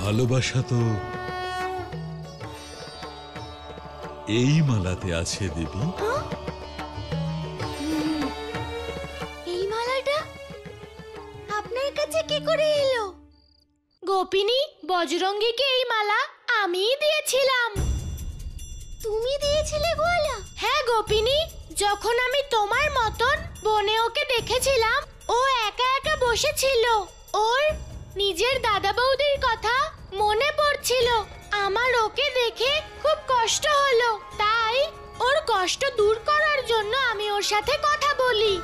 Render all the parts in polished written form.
ভালোবাসা তো এই মালাতে আছে দেবী। এই মালাটা আপনার কাছে কি করে এলো? গোপিনী, বজরঙ্গীকে এই মালা আমিই দিয়েছিলাম। তুমি দিয়েছিলে গোয়ালা? হ্যাঁ গোপিনী, যখন আমি তোমার মতন বনে ওকে দেখেছিলাম, ও একা একা বসেছিল। ওর নিজের দাদা বৌদির কথা মনে পড়ছিল। আমার ওকে দেখে খুব কষ্ট হলো, তাই ওর কষ্ট দূর করার জন্য আমি ওর সাথে কথা বলি।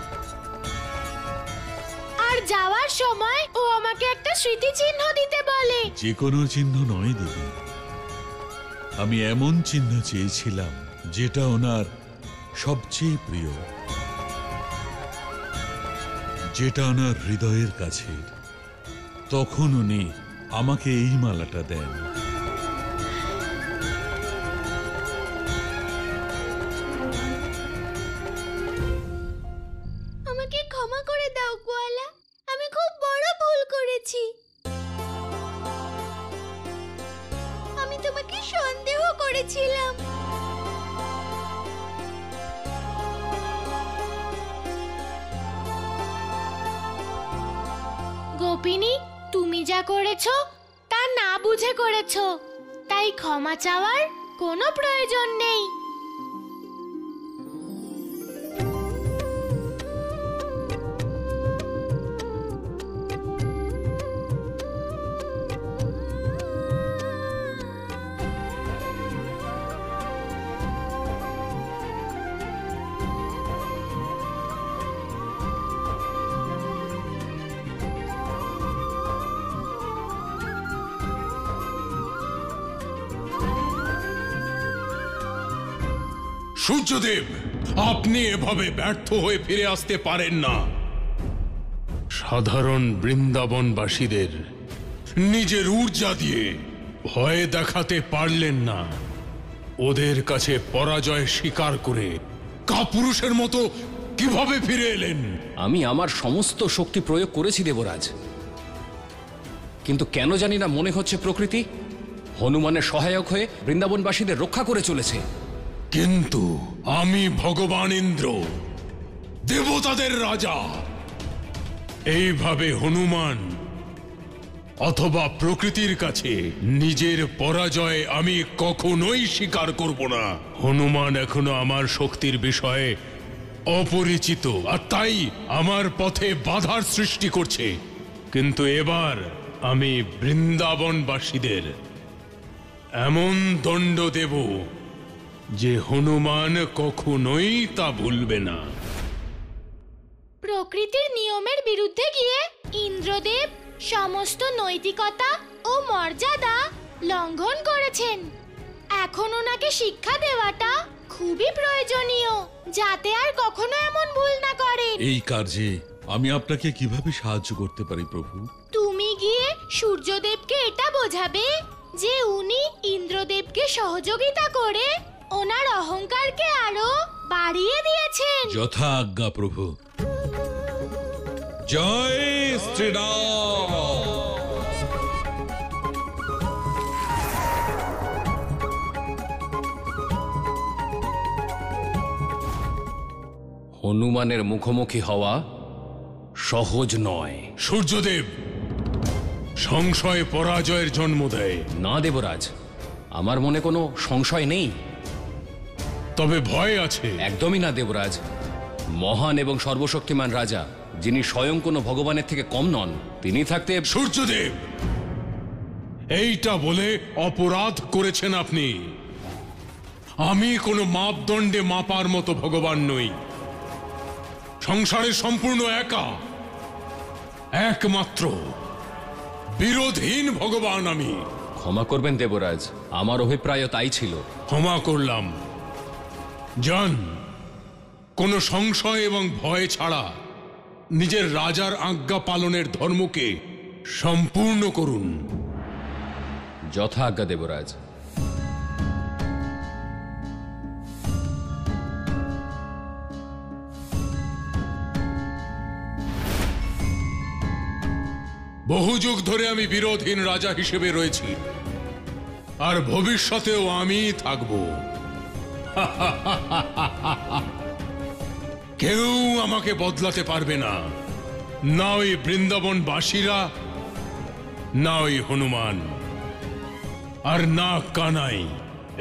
আর যাওয়ার সময় ও আমাকে একটা স্মৃতিচিহ্ন দিতে বলে। যে কোনো চিহ্ন নয় দেবী, আমি এমন চিহ্ন চেয়েছিলাম যেটা ওনার সবচেয়ে প্রিয়, যেটা ওনার হৃদয়ের কাছে। তখন উনি আমাকে এই মালাটা দেন। আমাকে ক্ষমা করে দাও গোয়ালা, আমি খুব বড় ভুল করেছি। আমি তোমাকে সন্দেহ করেছিলাম। গোপিনী, তুমি যা করেছো তা না বুঝে করেছো, তাই ক্ষমা চাওয়ার কোনো প্রয়োজন নেই। সূর্যদেব, আপনি এভাবে ব্যর্থ হয়ে ফিরে আসতে পারেন না। সাধারণ বৃন্দাবনবাসীদের নিজের ঊর্জা দিয়ে ভয় দেখাতে পারলেন না। ওদের কাছে পরাজয় স্বীকার করে কাপুরুষের মতো কিভাবে ফিরে এলেন? আমি আমার সমস্ত শক্তি প্রয়োগ করেছি দেবরাজ, কিন্তু কেন জানি না মনে হচ্ছে প্রকৃতি হনুমানের সহায়ক হয়ে বৃন্দাবনবাসীদের রক্ষা করে চলেছে। কিন্তু আমি ভগবান ইন্দ্র, দেবতাদের রাজা। এইভাবে হনুমান অথবা প্রকৃতির কাছে নিজের পরাজয় আমি কখনোই স্বীকার করব না। হনুমান এখনো আমার শক্তির বিষয়ে অপরিচিত, আর তাই আমার পথে বাধার সৃষ্টি করছে। কিন্তু এবার আমি বৃন্দাবনবাসীদের এমন দণ্ড দেব যে হনুমান কখনোই তা ভুলবে না। প্রকৃতির নিয়মের বিরুদ্ধে গিয়ে ইন্দ্রদেব সমস্ত নৈতিকতা ও মর্যাদা লঙ্ঘন করেছেন। এখন ওনাকে শিক্ষা দেওয়াটা খুবই প্রয়োজনীয়, যাতে আর কখনো এমন ভুল না করে। এই কার্যে আমি আপনাকে কিভাবে সাহায্য করতে পারি প্রভু? তুমি গিয়ে সূর্যদেবকে এটা বোঝাবে যে উনি ইন্দ্রদেবকে সহযোগিতা করে ওনার অহংকারকে আরো বাড়িয়ে দিয়েছেন। যথা আজ্ঞা প্রভু। জয় শ্রীরাম। হনুমানের মুখোমুখি হওয়া সহজ নয়। সূর্যদেব, সংশয় পরাজয়ের জন্ম দেয়। না দেবরাজ, আমার মনে কোনো সংশয় নেই। তবে ভয় আছে। একদমই না দেবরাজ। মহান এবং সর্বশক্তিমান রাজা, যিনি স্বয়ং কোনো ভগবানের থেকে কম নন, তিনি থাকতে। সূর্যদেব, এইটা বলে অপরাধ করেছেন আপনি। আমি কোনো মাপদণ্ডে মাপার মতো ভগবান নই। সংসারের সম্পূর্ণ একা, একমাত্র বিরোধহীন ভগবান আমি। ক্ষমা করবেন দেবরাজ, আমার অভিপ্রায় তাই ছিল। ক্ষমা করলাম। যান, কোনো সংশয় এবং ভয় ছাড়া নিজের রাজার আজ্ঞা পালনের ধর্মকে সম্পূর্ণ করুন। যথা আজ্ঞা দেবরাজ। বহু যুগ ধরে আমি বিরোধহীন রাজা হিসেবে রয়েছি, আর ভবিষ্যতেও আমি থাকব। কেউ আমাকে বদলাতে পারবে না, না ওই বৃন্দাবনবাসীরা, না ওই হনুমান, আর না কানাই।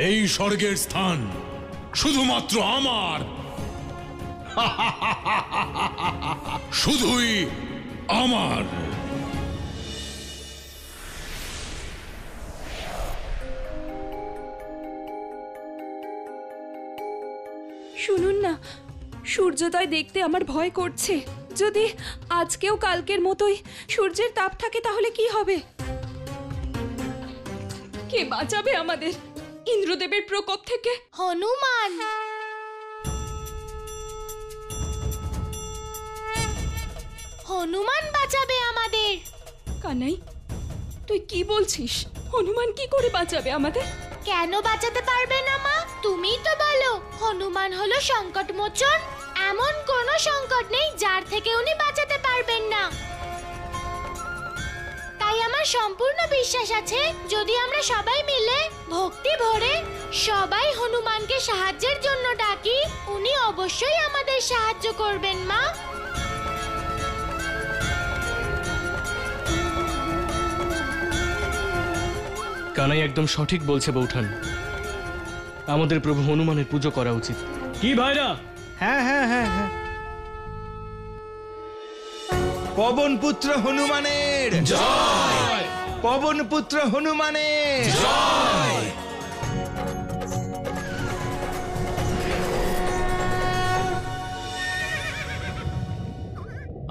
এই স্বর্গের স্থান শুধুমাত্র আমার, শুধুই আমার। শুনুন না, সূর্যোদয় দেখতে আমার ভয় করছে। যদি আজকেও কালকের মতোই সূর্যের তাপ থাকে তাহলে কি হবে? কে বাঁচাবে আমাদের ইন্দ্রদেবের প্রকোপ থেকে? হনুমান। হনুমান বাঁচাবে আমাদের। কানাই, তুই কি বলছিস? হনুমান কি করে বাঁচাবে আমাদের? কেন বাঁচাতে পারবে না মা? তুমিই তো বলো হনুমান হলো সংকট মোচন। এমন কোনো সংকট নেই যার থেকে উনি বাঁচাতে পারবেন না। তাই আমার সম্পূর্ণ বিশ্বাস আছে, যদি আমরা সবাই মিলে ভক্তি ভরে সবাই হনুমানকে সাহায্যের জন্য ডাকি, উনি অবশ্যই আমাদের সাহায্য করবেন মা। কানাই একদম সঠিক বলছে বৌঠান, আমাদের প্রভু হনুমানের পুজো করা উচিত। কি ভাইরা? হ্যাঁ হ্যাঁ হ্যাঁ হ্যাঁ। পবন পুত্র হনুমানের জয়! পবন পুত্র হনুমানের জয়!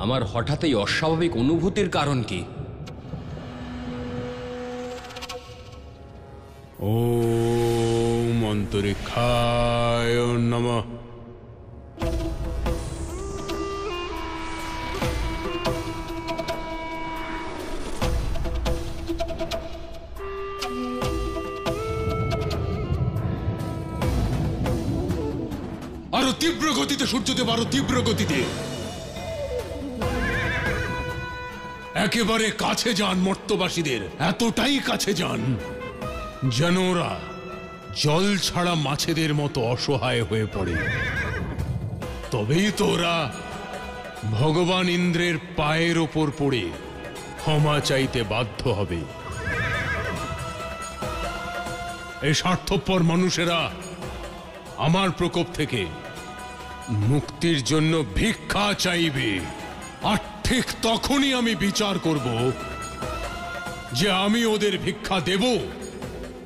আমার হঠাৎ এই অস্বাভাবিক অনুভূতির কারণ কি? ওম অন্তরিক্ষায় নমঃ। আরো তীব্র গতিতে সূর্যদেব, আরো তীব্র গতিতে। একেবারে কাছে যান মর্ত্যবাসীদের, এতটাই কাছে যান যেন ওরা জল ছাড়া মাছেদের মতো অসহায় হয়ে পড়ে। তবেই তো ওরা ভগবান ইন্দ্রের পায়ের ওপর পড়ে ক্ষমা চাইতে বাধ্য হবে। এই স্বার্থপর মানুষেরা আমার প্রকোপ থেকে মুক্তির জন্য ভিক্ষা চাইবে, আর ঠিক তখনই আমি বিচার করব যে আমি ওদের ভিক্ষা দেব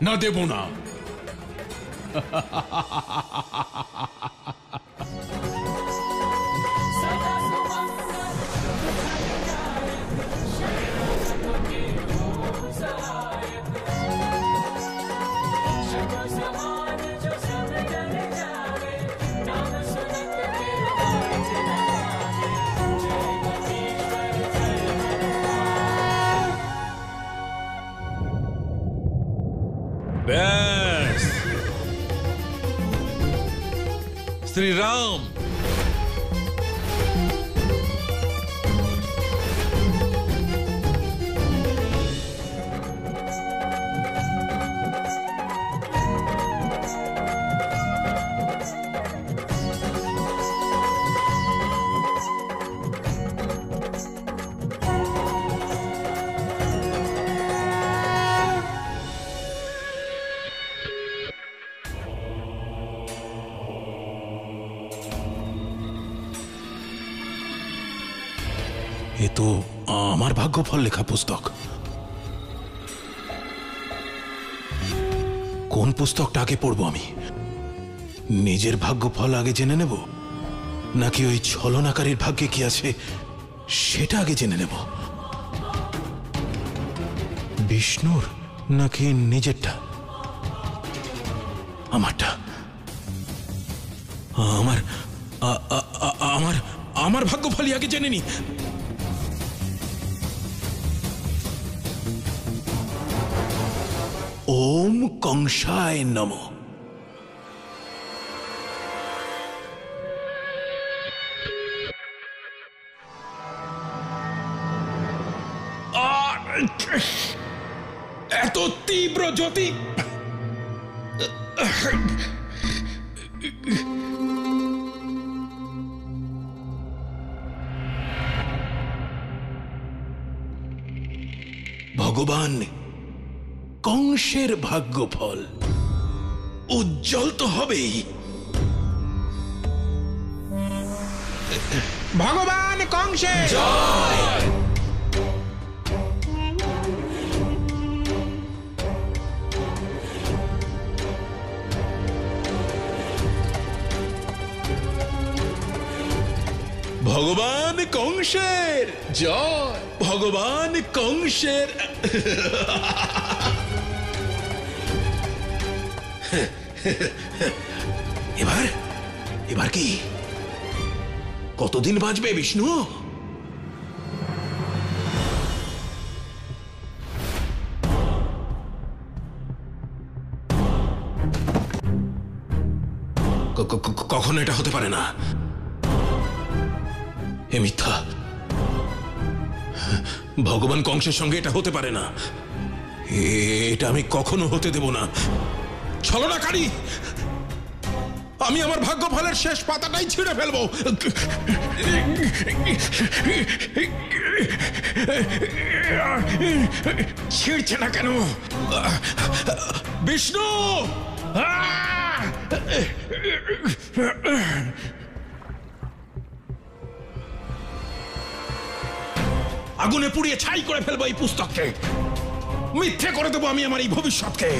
না দেব না। ব্যাস, শ্রীরাম। এ তো আমার ভাগ্যফল লেখা পুস্তক। কোন পুস্তকটা আগে পড়বো আমি? নিজের ভাগ্যফল আগে জেনে নেব, নাকি ওই ছলনাকারীর ভাগ্যে কি আছে সেটা আগে জেনে নেব? বিষ্ণুর নাকি নিজেরটা? আমারটা। আমার আমার আমার ভাগ্যফলই আগে জেনে নি। ওম কংসায় নমঃ। তীব্র জ্যোতি। ভগবান কংসের ভাগ্যফল উজ্জ্বল তো হবেই। ভগবান কংসের জয়। ভগবান কংসের জয়। ভগবান কংসের। এবার এবার কি কতদিন বাঁচবে বিষ্ণু? কখনো এটা হতে পারে না, এ মিথ্যা। ভগবান কংসের সঙ্গে এটা হতে পারে না, এটা আমি কখনো হতে দেব না। ছলনাকারী, আমি আমার ভাগ্যফলের শেষ পাতাটাই ছিঁড়ে ফেলবো। ছিঁড়ছে না কেন বিষ্ণু? আগুনে পুড়িয়ে ছাই করে ফেলবো এই পুস্তককে, মিথ্যে করে দেবো আমি আমার এই ভবিষ্যৎকে।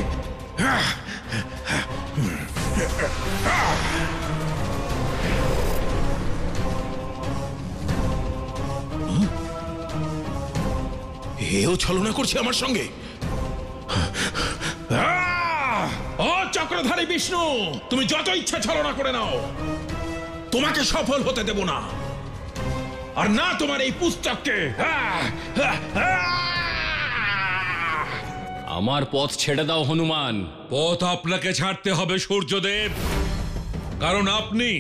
এও ছলনা করছে আমার সঙ্গে। ও চক্রধারী বিষ্ণু, তুমি যত ইচ্ছা ছলনা করে নাও, তোমাকে সফল হতে দেব না, আর না তোমার এই পুস্তককে। আমার পথ ছেড়ে দাও হনুমান। পথ আপনাকে ছাড়তে হবে সূর্যদেব, কারণ আপনি।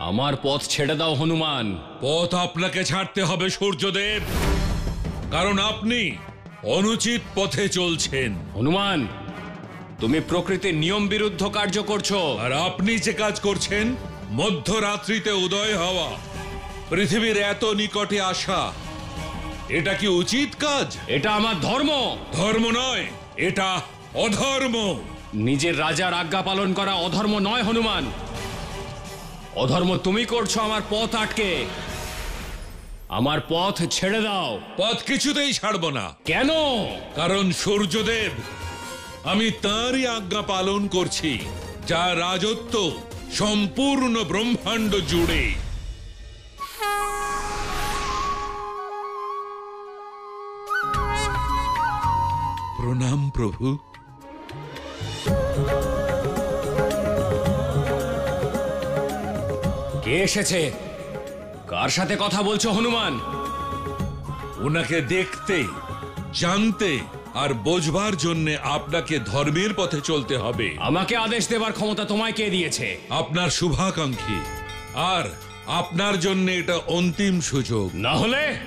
আমার পথ ছেড়ে দাও হনুমান। পথ আপনাকে ছাড়তে হবে সূর্যদেব, কারণ আপনি অনুচিত পথে চলছেন। হনুমান, তুমি প্রকৃতির নিয়ম বিরুদ্ধ কার্য করছো। আর আপনি যে কাজ করছেন, মধ্যরাত্রিতে উদয় হওয়া, পৃথিবীর এত নিকটে আসা, এটা কি উচিত কাজ? এটা আমার ধর্ম। ধর্ম নয়, এটা অধর্ম। নিজের রাজার আজ্ঞা পালন করা অধর্ম নয় হনুমান। অধর্ম তুমি করছো আমার পথ আটকে। আমার পথ ছেড়ে দাও। পথ কিছুতেই ছাড়ব না। কেন? কারণ সূর্যদেব, আমি তাঁরই আজ্ঞা পালন করছি, যা রাজত্ব সম্পূর্ণ ব্রহ্মাণ্ড জুড়ে। প্রণাম প্রভু। কে এসেছে? কার সাথে কথা বলছো হনুমান? ওনাকে দেখতে, জানতে আর বোঝবার জন্য আপনাকে ধর্মের পথে চলতে হবে। আমাকে আদেশ দেবার ক্ষমতা তোমায় কে দিয়েছে? আপনার শুভাকাঙ্ক্ষী, আর আপনার জন্য এটা অন্তিম সুযোগ।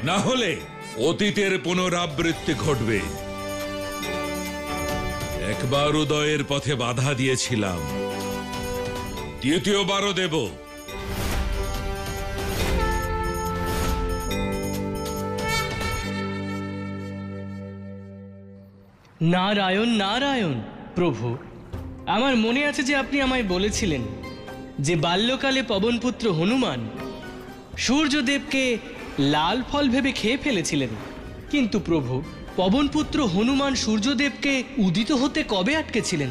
না হলে অতীতের পুনরাবৃত্তি ঘটবে। একবার উদয়ের পথে বাধা দিয়েছিলাম, দ্বিতীয়বারও দেব। নারায়ণ নারায়ণ। প্রভু, আমার মনে আছে যে আপনি আমায় বলেছিলেন যে বাল্যকালে পবনপুত্র হনুমান সূর্যদেবকে লাল ফল ভেবে খেয়ে ফেলেছিলেন। কিন্তু প্রভু, পবনপুত্র হনুমান সূর্যদেবকে উদিত হতে কবে আটকেছিলেন?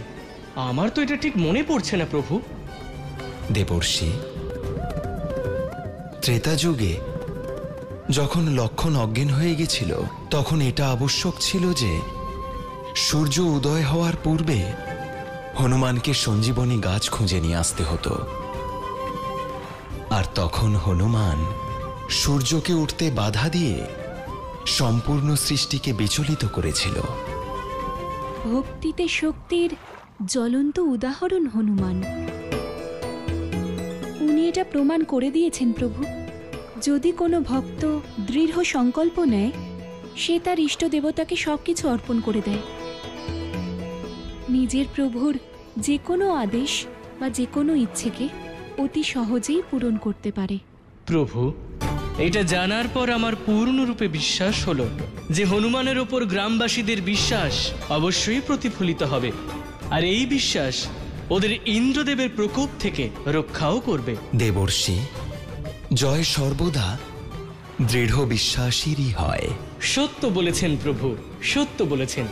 আমার তো এটা ঠিক মনে পড়ছে না প্রভু। দেবর্ষি, ত্রেতা যুগে যখন লক্ষণ অজ্ঞান হয়ে গেছিল, তখন এটা আবশ্যক ছিল যে সূর্য উদয় হওয়ার পূর্বে হনুমানকে সঞ্জীবনী গাছ খুঁজে নিয়ে আসতে হতো। আর তখন হনুমান সূর্যকে উঠতে বাধা দিয়ে সম্পূর্ণ সৃষ্টিকে বিচলিত করেছিল। ভক্তিতে শক্তির জ্বলন্ত উদাহরণ হনুমান। উনি এটা প্রমাণ করে দিয়েছেন প্রভু। যদি কোনো ভক্ত দৃঢ় সংকল্প নেয়, সে তার ইষ্ট দেবতাকে সবকিছু অর্পণ করে দেয়। নিজের প্রভুর যে কোনো আদেশ বা যে কোনো ইচ্ছেকে অতি সহজেই পূরণ করতে পারে। প্রভু, এটা জানার পর আমার পূর্ণরূপে বিশ্বাস হলো যে হনুমানের ওপর গ্রামবাসীদের বিশ্বাস অবশ্যই প্রতিফলিত হবে, আর এই বিশ্বাস ওদের ইন্দ্রদেবের প্রকোপ থেকে রক্ষাও করবে। দেবর্ষি, জয় সর্বদা দৃঢ় বিশ্বাসীরই হয়। সত্য বলেছেন প্রভু, সত্য বলেছেন।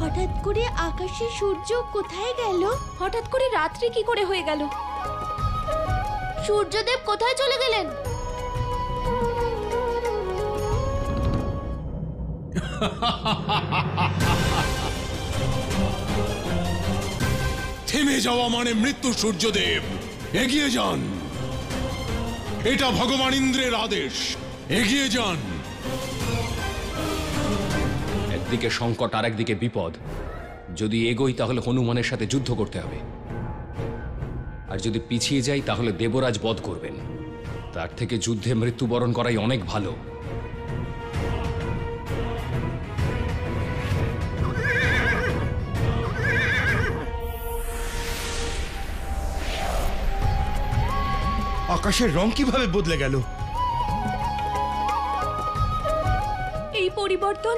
হঠাৎ করে আকাশে সূর্য কোথায় গেল? হঠাৎ করে রাত্রি কি করে হয়ে গেল? সূর্যদেব কোথায় চলে গেলেন? থেমে যাওয়া মানে মৃত্যু। সূর্যদেব এগিয়ে যান, এটা ভগবান ইন্দ্রের আদেশ। এগিয়ে যান। একদিকে সংকট আর একদিকে বিপদ। যদি এগোই তাহলে হনুমানের সাথে যুদ্ধ করতে হবে, আর যদি পিছিয়ে যাই তাহলে দেবরাজ বধ করবেন। তার থেকে যুদ্ধে মৃত্যুবরণ করাই অনেক ভালো। আকাশের রং কিভাবে বদলে গেল? এই পরিবর্তন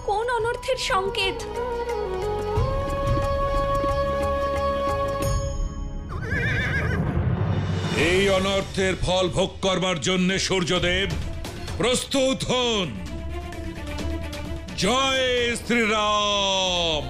কোন অনর্থের সংকেত? এই অনর্থের ফল ভোগ করবার জন্য সূর্যদেব প্রস্তুত হন। জয় শ্রীরাম।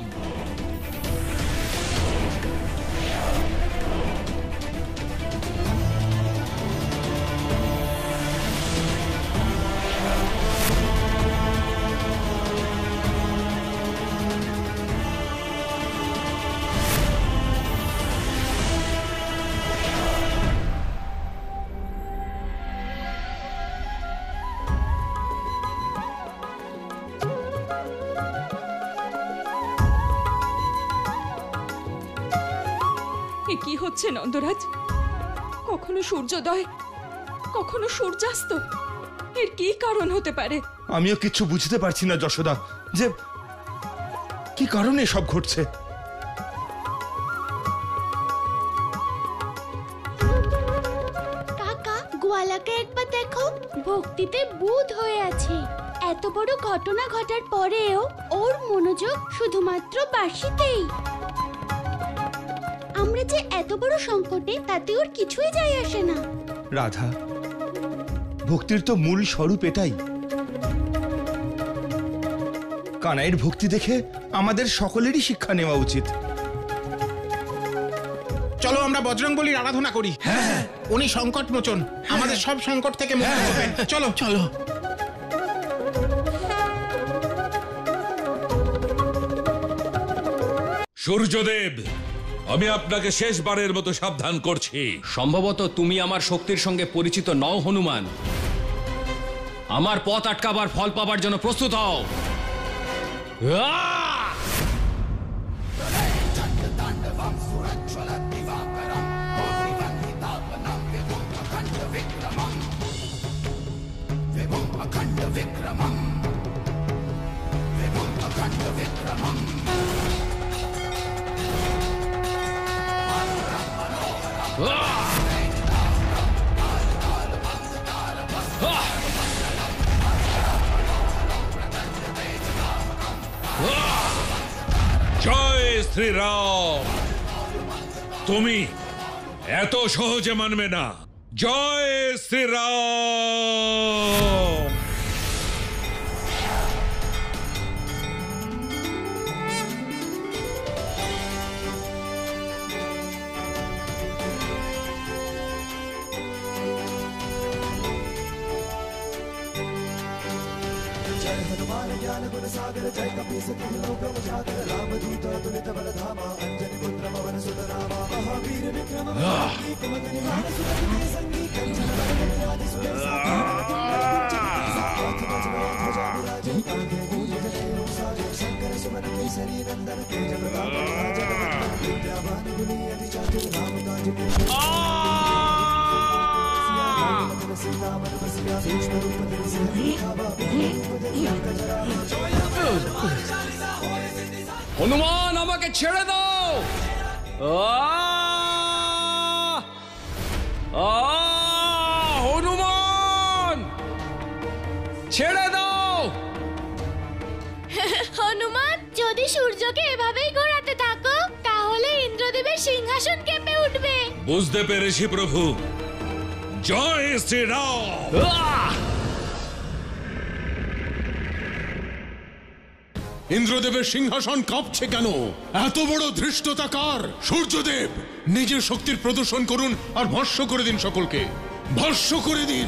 এ কি হচ্ছে নন্দরাজ? কখনো সূর্যোদয়, কখনো সূর্যাস্ত। এর কি কারণ হতে পারে? আমিও কিছু বুঝতে পারছি না যশোদা, যে কি কারণে সব ঘটছে। কাকা, গোয়ালাকে একবার দেখো, ভক্তিতে বুঁদ হয়ে আছে। এত বড় ঘটনা ঘটার পরেও ওর মনোযোগ শুধুমাত্র বাঁশিতেই। আমরা যে এত বড় সংকটে, তাতে ওর কিছুই যায় আসে না। রাধা, ভক্তির তো মূল স্বরূপ এটাই। কানাইয়ের ভক্তি দেখে আমাদের সকলেরই শিক্ষা নেওয়া উচিত। চলো আমরা বজরংবলীর আরাধনা করি। হ্যাঁ, উনি সংকট মোচন, আমাদের সব সংকট থেকে মুক্তি করবেন। চলো চলো। সূর্যদেব, আমি আপনাকে শেষবারের মতো সাবধান করছি। সম্ভবত তুমি আমার শক্তির সঙ্গে পরিচিত নও হনুমান। আমার পথ আটকাবার ফল পাবার জন্য প্রস্তুত হও। জয় শ্রীরাম। তুমি এত সহজে মানবে না। জয় শ্রীরাম। जय हनुमान ज्ञान गुण হনুমান আমাকে ছেড়ে দাও। হনুমান ছেড়ে দাও। হনুমান, যদি সূর্যকে এভাবেই ঘোরাতে থাকো তাহলে ইন্দ্রদেবের সিংহাসন কেঁপে উঠবে। বুঝতে পেরেছি প্রভু। জয় শ্রীরাম। ইন্দ্রদেবের সিংহাসন কাঁপছে কেন? এত বড় ধৃষ্টতা কার? সূর্যদেব নিজের শক্তির প্রদর্শন করুন আর ভস্ম করে দিন সকলকে, ভস্ম করে দিন।